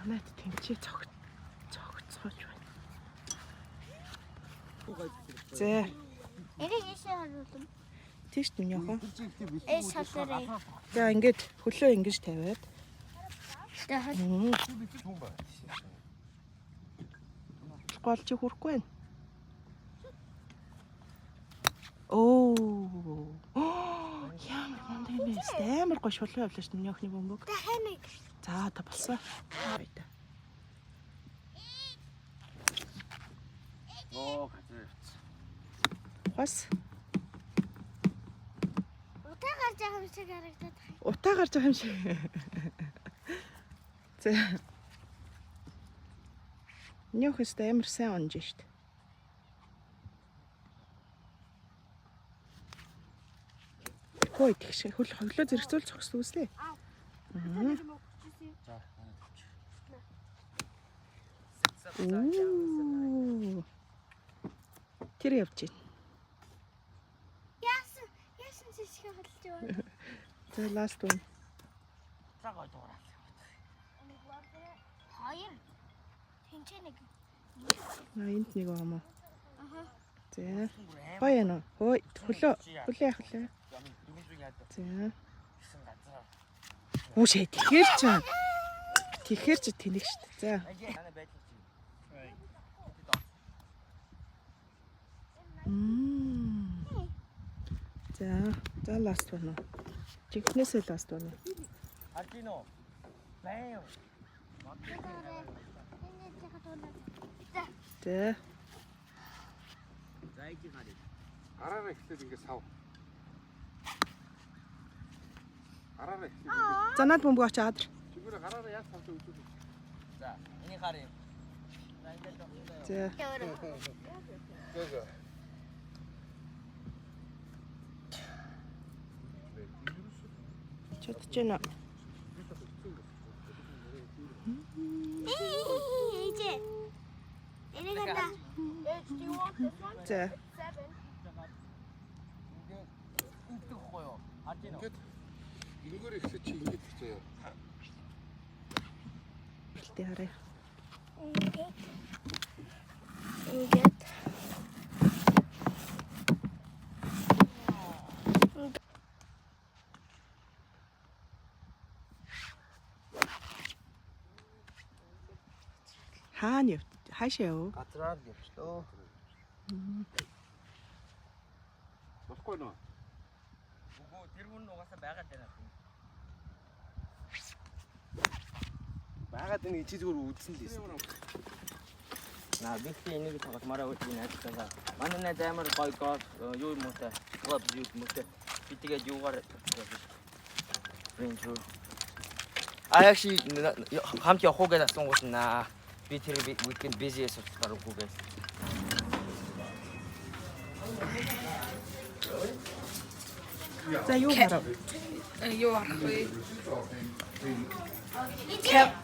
Танайд тэнцээ цогцоож байна. За. Энийг ийшээ харуулсан. Тийш нь яах вэ? Шалраа. За ингээд хөлөө ингэж тавиад. Гол чи хүрхгүй байна. Оо. Ямар гонд юм бэ? Амар гоё шулуу явлаа ш нь нөхний бөмбөг. Таханыг. За та болсон. Баяда. Оо газар. Хос. Утаа гарч байгаа юм шиг харагдаад байна. Утаа гарч байгаа юм шиг. За. Нөхөс амар сайн онж штт. Хөөе тэгш хөлөө зэрэгцүүл зогсдог үстэй. Тэр явж байна. Яасан шишгэ хөдөлж байгаа. За last one. За гоё дуурай. Хоёр. Тэнцээ нэг. Энд нэг юм уу? Аха. За. Гоё яана. Хөөе хөлөө яах вэ? За. Үшээ тэгэхээр ч тэнэг штт. За. За last one. Чигнэсээ last one. Артино. Бэм. За. Зайги гарыг. Араараа ихлээр ингэ сав. Араараа ихлээр. За над бөмбөг очи адар. Чигээр гараараа яаж тавьж үзүүлээ. За, энийг гарыг. За. Гээ. Чадж байна. Ээжээ. Энийг хандаа. За. Интгэхгүй юу? Артино. Энэгээр ихлээр чи ингэж хийчихээ. Бэлтээ хараа. Ингээд. Хаана яв? Хаашаа яв? Газраар явчлаа. Болохгүй нөө. Үгүй тэр хүн угаасаа байгаад байна. Байгаад энэ ичи зүгээр үзсэн л юм. Наа бихти энийг тогломороо үгүй найзтайгаа. Манай найз амар гоё гол юу юм уу те. Клуб юу юм уу те. Би тэгээд юугаар Range Rover. Actually хамт явах уу гэж асуугуусна. Би тэр weekend busy as болохоор үгүй гэж. За юу харав? Юу харах вэ?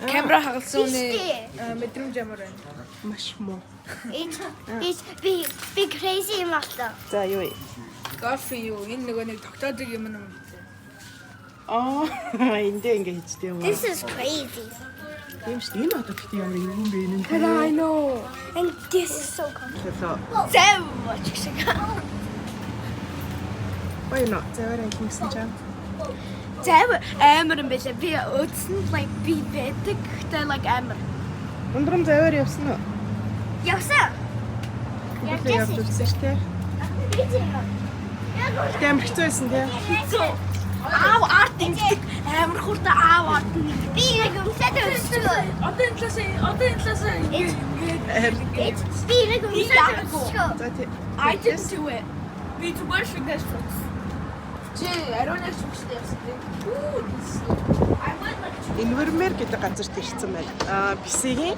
Камера хагалсан үний мэдрэмж ямар байна? Маш муу. Би crazy юм аа. За юу вэ? Golf юу? Энэ нөгөө нэг тогтоодог юм юм. Эндээ ингэ хийчтэй юм аа. This is crazy. Тийм шүү. Энэ одоо гэхдээ ямар юм бэ энэ? I know. And this is so comfortable. Хэлээ. So much шиг. Баяна. Зэвэрэн хийсэн чам. Зэвэр амар юм биш. Би өдсөн like би байдаг. Гэхдээ like амар. Ундрам зэвэр явсан уу? Явсан. Бүгд явж үзсэн шүү дээ. Амар хэцүү байсан тийм. Хэцүү. Аав арт ингэдэг амар хурдан аав арт ингэ. Би яг өмсөд өссөн. Одоо энэ талаас Би яг өмсөд. За тий. I didn't do it. Би зүгээр шигдэж фокс. Чи ариунаас шигдэж явсан тийм. I went like Инвермер гэдэг газарт ирсэн байна. Бисэгийн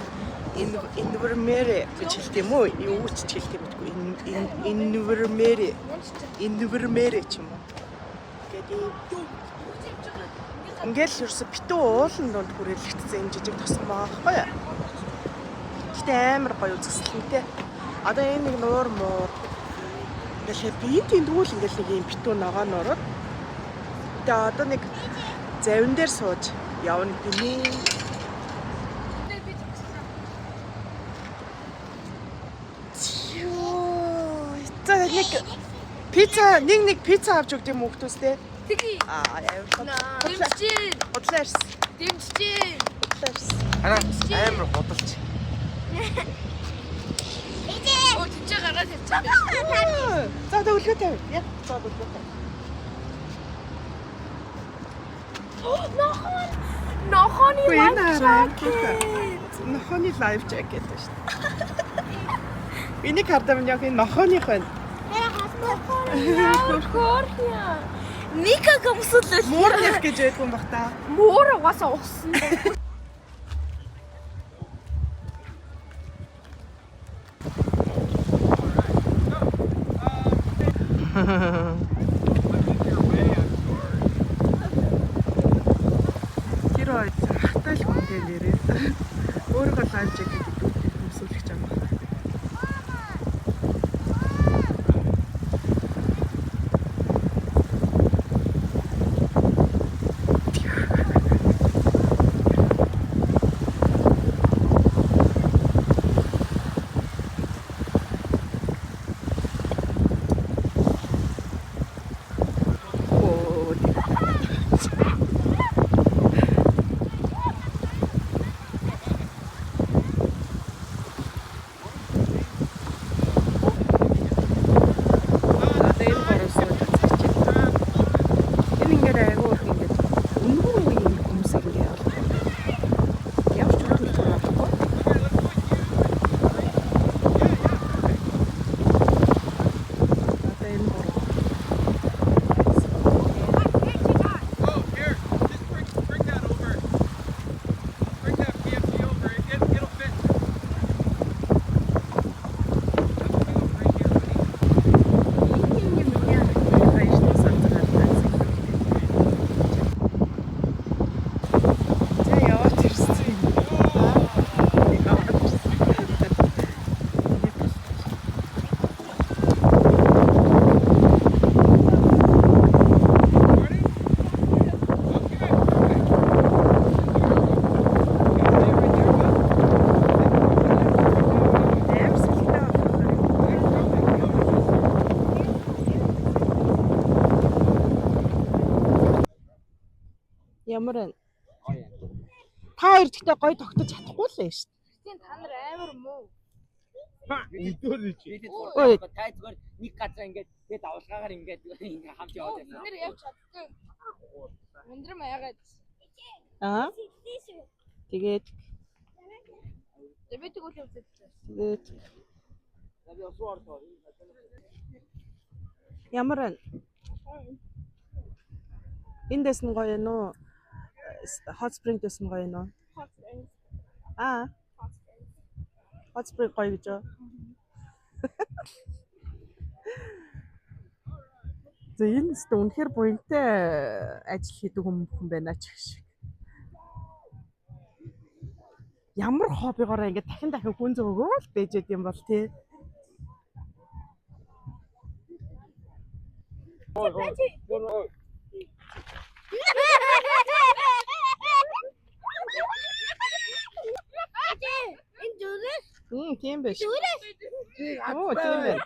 инвермер гэж хэлдэг юм уу? Юу ч хэлдэг мэдгүй. Инвермер ч юм уу. Гэдэг. Ингээл ерөөсө битүү уулын донд хүрээлэгдсэн энэ жижиг тосгон байгаа байхгүй юу? Гэтэ амар гоё үзэсгэлэнтэй. Одоо энэ нэг нуур муур. Ингээл биеийн тэмдгүүл ингээл нэг юм битүү ногоо нураад. Тэгээ одоо нэг завин дээр сууж явна гинэ. нэг пицца авч өгд юм хүүхдүүстэй. Тгий. Амар. Дэмжиж. Бодлоо ирсэн. Дэмжиж. Бодлоо ирсэн. Хараа амар бодолч. Оо тийч гараад тавьчихсан. За өглөө тавь. Яа. За өглөө тавь. Нохоны Нохооны лайф лайф жакет шүү дээ. Энийг хардам яг энэ нохооных байна. Нохоорхиа. Ника гомсолол. Муурнах гэж байдгүй юм бах та. Муур угаасаа ухсан. Тэр хоёр хатаал хүнтэй нэрээ. Өөрөө лайв жакет дүүтэй хөмсүүлэх юм байна. Ямар вэ? Та хоёр гэхдээ гоё тогтож чадахгүй л шүү дээ. Тийм та нар амар муу. Өдөр чи. Ой, тай зүгээр нэг газар ингээд тэгээд авалгаагаар ингээд хамт яваад Бид байсан. нэр явж чаддгүй. Өндрөм яагаад? Аа. Тэгээд Бид тэгвэл үзээд. тэгээд ямар вэ? Эндээс нь гоё юм уу? Hot spring дэс нь гоё юм уу? Аа. Hot spring гоё гэж юу? За энэ ч үнэхээр буянтай ажил хийдэг хүн байна ч гэх шиг. Ямар хоббигоороо ингэ дахин хүн зөөгөө л бэжэд юм бол тий. Тийм биш. Оо тийм байна.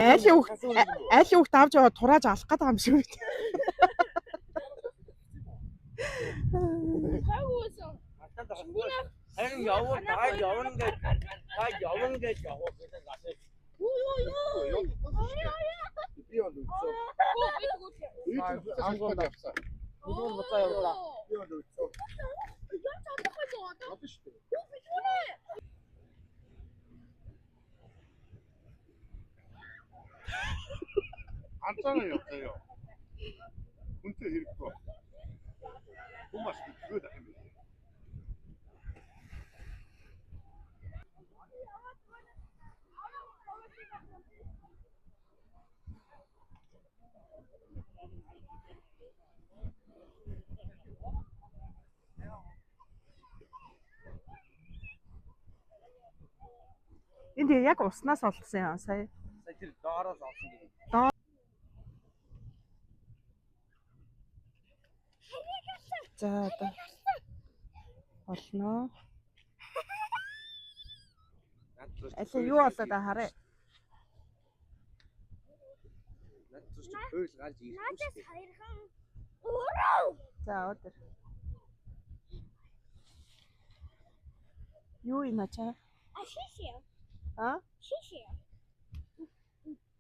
Айл хүүхд авч яваа турааж алах гэдэг юм шиг үү. Харин явна гэж явах гэдэг асуу. Би бол үгүй. Ангууд явсан. Бүгд буцаа явуулаа. Би бол үгүй. Одоо шүү дээ. Анцаараа явтаа. Үнтэй хэрэггүй. Хүмүүс бүгд ахын. Энд яг уснаас олдсон юм сая. Тэр доороос олсон гэдэг. За одоо олно. Аль юу болоод хараа. Над зүс чи хөөс гарч ирэх үү? Надаас хоёрхан өрөө. За өдөр. Юу юм ачаа? Шишээ. А? Шишээ.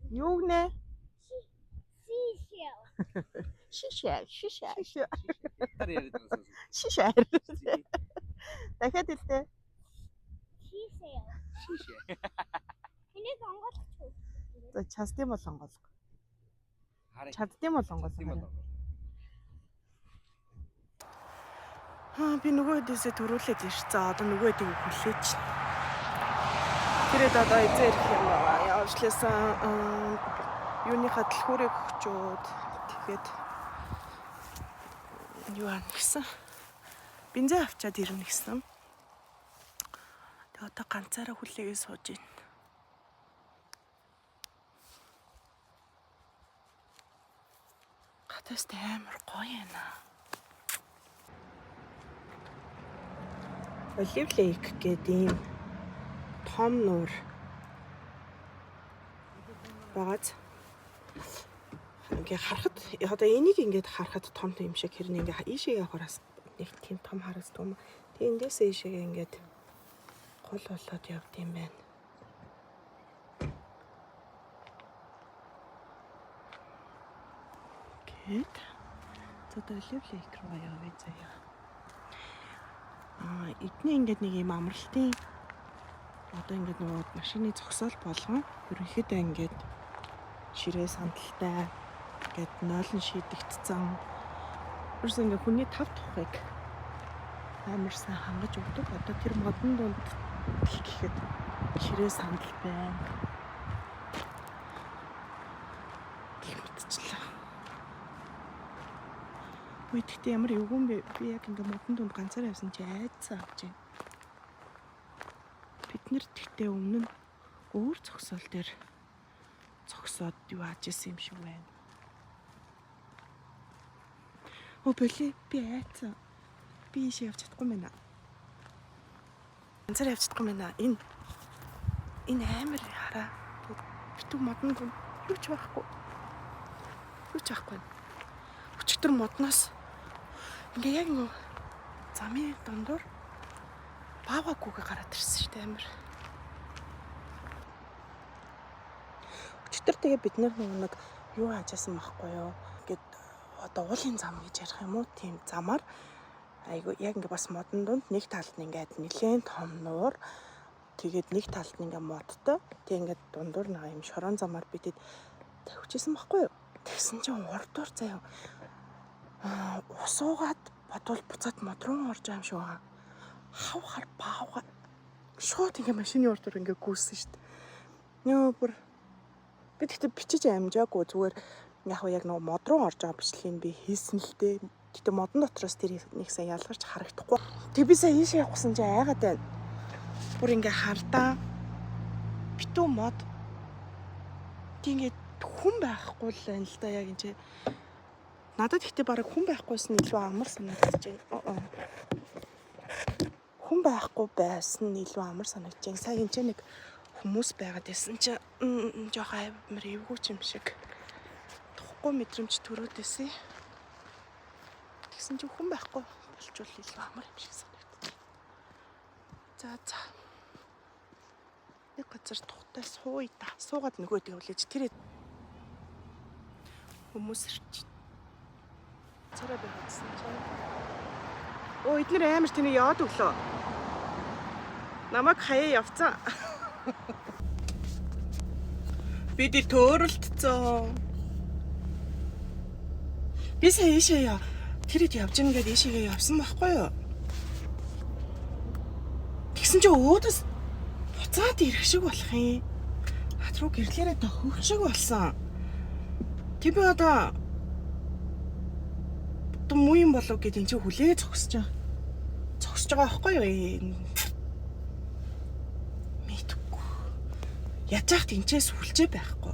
Юу нэ? Шишээ. Шишээ. Тэр яриад байгаа юм. Шишээ. Дахиад хэлээ. Шишээ. Шишээ. Энийг онгойлгоч үү? За чаддсан бол онгойлго. Хараа. Чаддсан бол онгойлго. Тийм бол. Би нөгөө хэдээсээ төрүүлээд ирж. За одоо нөгөө хэдийг хүлээч. Тэрэд одоо эзээ ирэх юм байна. Явжлаасан юуныхаа дэлгүүрийг өгчөөд тэгээд юу ань гэсэн. Бензин авчаад ирнэ гэсэн. Тэгээд одоо ганцаараа хүлээгээ сууж байна. Гадаас амар гоё юм аа. Olive Lake гэдэг ийм том нуур багаз. Ингээ харахад одоо энийг ингээд харахад том юм шиг хэрнээ ингээ ийшээ явахаас нэг тийм том харагддаг юм. Тэгээ эндээс ийшээ ингээд гол болоод явд юм байна. Гэт одоо Olive Lake руу явъя заяа. Эдний ингээд нэг юм амралтын одоо ингээд нөгөө машины зогсоол болгон ерөнхийдөө ингээд ширээ сандалтай ингээд нойлон шийдэгдсэн. Ерөөс ингээд хүний тав тухыг амар сайн хангаж өгдөг. Одоо тэр модон дунд гэхэд ширээ сандал байна. Гэмтчлээ. Гэхдээ ямар эвгүй бэ? Би яг ингээд модон дунд ганцаараа явсан чи айдсан авч байна. Бид нэр тэгтээ өмнө нь өөр зогсоол дээр зогсоод юу ааж исэн юм шиг байна. Боли би айцсан. Би ийшээ явж чадахгүй байна. Ганцаар явж чадахгүй байна. Энэ амар хараа. Битүү модон дунд юу ч байхгүй. Юу ч байхгүй. Өчигдөр модноос ингээ яг нөө замын дундуур бааваггүйгээ гараад ирсэн шүү дээ амар. Өчигдөр тэгээ бид нэг юу хаажсан байхгүй юу? Ингээд одоо уулын зам гэж ярих юм уу? Тийм замаар айгу яг ингээ бас модон дунд нэг талд нь ингээд нэлээд том нуур. Тэгээд нэг талд нь ингээ модтой. Тэг ингээд дундуур нэг юм шорон замаар бидэд тавьчихсан байхгүй юу? Тэгсэн чинь урдуур заяа. Усуугаад бодвол буцаад мод руу орж байгаа юм шиг байгаа. Хавхар баавга шууд ингээ машины урдуур ингээ гүйсэн шүү дээ. Нөө бүр би тэгтээ бичиж амжаагүй зүгээр яг нөгөө мод руу орж байгаа бичлэгийг би хийсэн л дээ. Тэгтээ модон дотроос тэр нэг сайн ялгарч харагдахгүй. Тэг би сая ийшээ явахсан чинь айгаад байна. Бүр ингээ хардаа битүү мод тийм ингээ хүн байхгүй л байна л да яг энэ. Надад ихтэй бараг хүн байхгүйсэн илүү амар санагдаж байна. Хүн байхгүй байсан илүү амар санагдаж байна. Сая энэ нэг хүмүүс байгаад байсан чи жоох амар эвгүй юм шиг. Тухгүй мэдрэмж төрөөд байсан. Тэгсэн чи хүн байхгүй болчвол илүү амар юм шиг санагдаж байна. За. Нэг газар тухтай сууя та. Суугаад нөгөөдөө хүлээж тэр хүмүүс ирч. Царай байгаадсан чинь. Оо эднэр амар тэний яваад өглөө. Намайг хаяа явцсан. Бид ил төөрөлтцөө. Би сая ийшээ яа. Тэрэд явж гин гээд ийшээгээ явсан байхгүй юу? Тэгсэн чи өөдөөс буцаад ирэх шиг болох юм. Хат руу гэрлээрээ тохих шиг болсон. Тэг би одоо муу юм болов гэд энэ чи хүлээ зогсож байгаа байхгүй юу? Мэдгүй. Яаж яах тэнцээс хүлжээ байхгүй.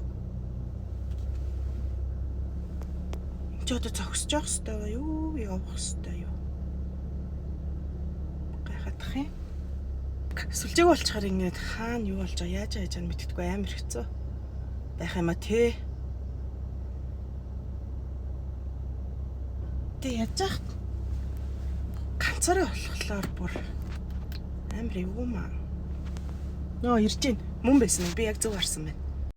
Энд ч одоо зогсож явах хэрэгтэй юу? Явах хэрэгтэй юу? Гайхадах юм. Сүлжээг болчихоор ингээд хаана юу болж байгаа яаж яаж мэддэггүй амар хэцүү байх юм а тий. Тэ яаж яах ганцаараа болохоор бүр амар юм аа. Нөө ирж гин мөн байсан би яг зөв харсан байна.